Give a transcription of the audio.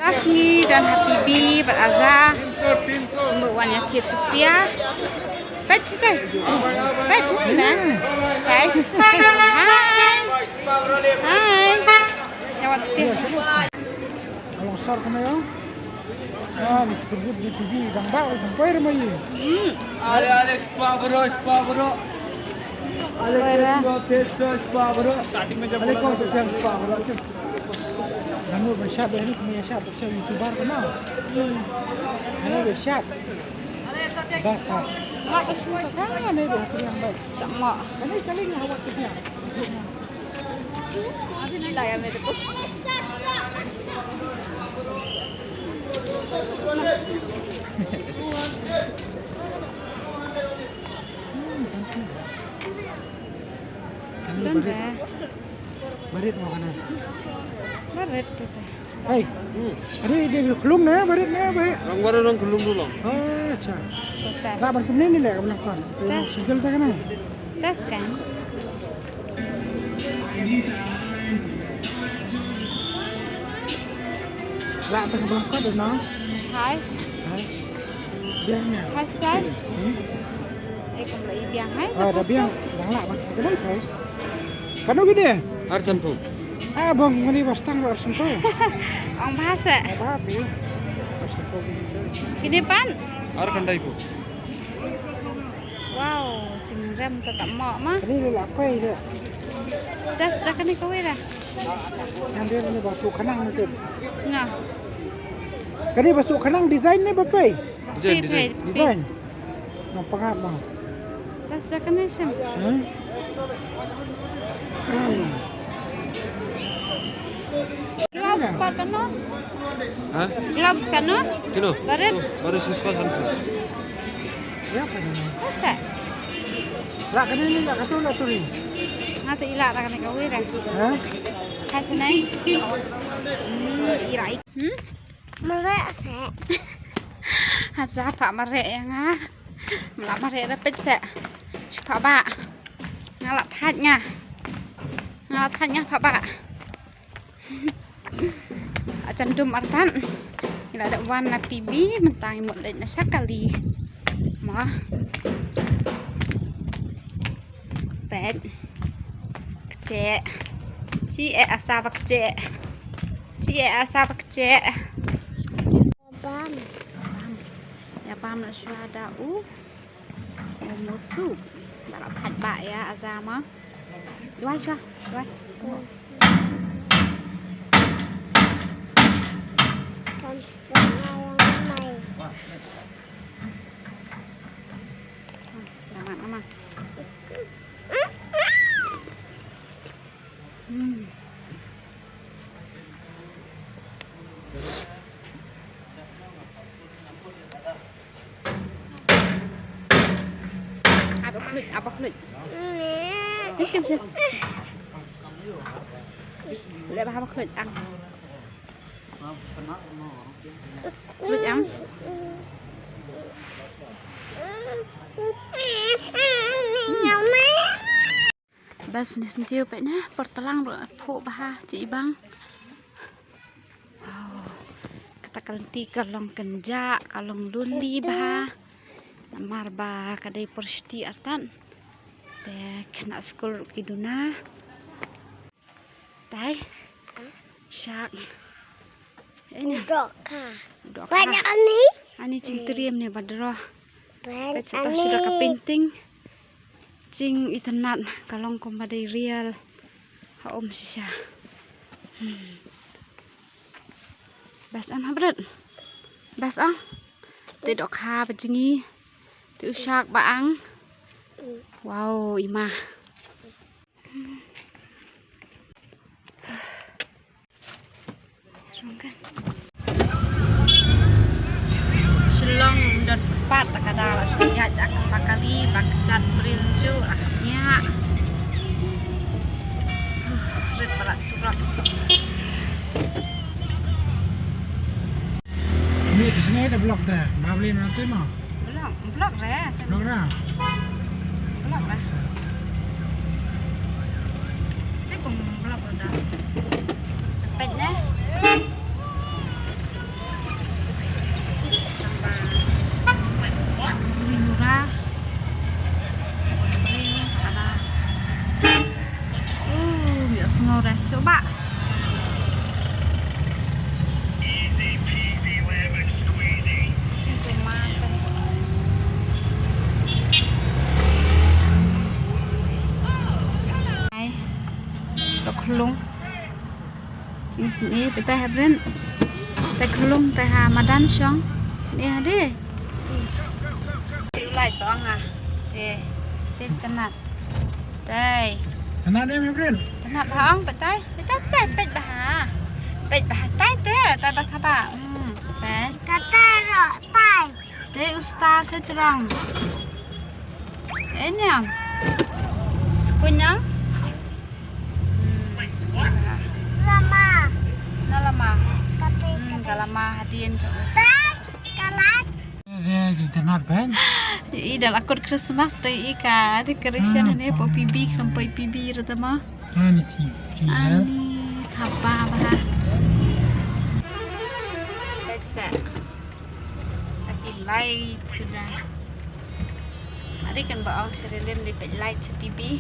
Tasngi dan Habibi berazah membuatnya rupiah. Baca deh, baca nah. Hai, hai. Jawab Kalau sar kena ya. Ni sebut di TV bang bau sampai rumah ini. Ale spa bro. Ale spa bro. Starting में जब Ale kau tu siapa spa bro? Kamu bersiap ni kena siap bersiap YouTuber kena. Kamu bersiap. Basah. mak semua Jangan ni dah yang baik. tak mak. Kali kali ni awak tu siap. Lah yang itu. Kali Belum barit. dah. Barit makanan. Baret tu teh. Hey, hari dia belum na barit na baik. Orang baru orang belum dulu. Oh, acha. Tes. Tak berkenan ni lah kamu kan. Tes. Single tak kena. Tes kan? Lah tak belum kau dah na. Hai. Hai. Biangnya. Hai sai. Kamu lagi biang hai. Ah, dah biang. Dah lah, kenapa kau? Kanu gini? Arsan pun. Ah, bang, ni bastang luar sentuh. Orang bahasa. Apa api? Bastang kau gini. Kini pan. Ar kandai pun. Wow, cengram tak mak mah. Ini lelak apa dia? Tes dah kena kau dah. Yang dia ni basuh kanang nanti. Nah. Kani basuh kanang design ni berapa? Design. Design. Nampak apa? Tes dah kena sem. Hah? Gloves par kena. Hah? Gloves kena. Kino? Barit. Baru siswa sanpun. Ya apa ni? Masa? Lah kani ni lah kata lah tu ni. Nanti ilak dah kena kau dah. Hah? Hai senai. Irai. Merek sek. Hasa pak merek yang ah. Melak merek dapat sek. Pak bak. Ngalak tatnya. Ngalak tatnya pak bak. Cendum artan. Ini ada warna pibi mentang mulutnya sekali. Mah. Bed. Kecek. Cie asap kecek. Cie asap kecek. Bam. Ya paham nak syuhada musuh. Barang had bak ya azama. Dua syah. Dua. Hamster yang mai. Aman aman. Apa kulit? Sim sim. Boleh apa kulit ang? Kulit ang? Bas ni sentiu pe na portalang phu bah ci bang. Wow. Kata kalti kalong kenja, kalong luli bah. Namar ba kadai persti artan. Te kena skul kiduna. Tai. Syak. Ini Doka. dok. Banyak ni. Ani cing teriam ni badro. Banyak Pecah ni. sudah kepenting. Cing itenat kalong kompadai real. Ha om sisa. Bas an habret. Bas ang. Tidak ha bejingi. Ti usyak baang. Wow, imah. Rongkan. Selong dan pat kadala sunya akan pakali bakcat berinju akapnya. Red palat surat. Ni di sini ada blok dah. Mau beli nanti mau. Belum, blok dah. Blok dah. Blok dah. Ini pun blok dah. Cepatnya. sini kita hebren teh kelung teh madan syong sini ade ulai toang ah tim tenat teh Anak dia, my friend. tenat baong betai pet bah tai teh bah teh Kata rok tai. teh ustar secerang ini am sekunyang sekunyang Lama. lama Tapi kalama hadian cok tak kalat. Dia internet bang. i dal akor Christmas dai ika di Christian ne po pibi krampai pibi retama Ini ya. ani thapa bah let's lagi light sudah hari kan baong serelen di light sa pibi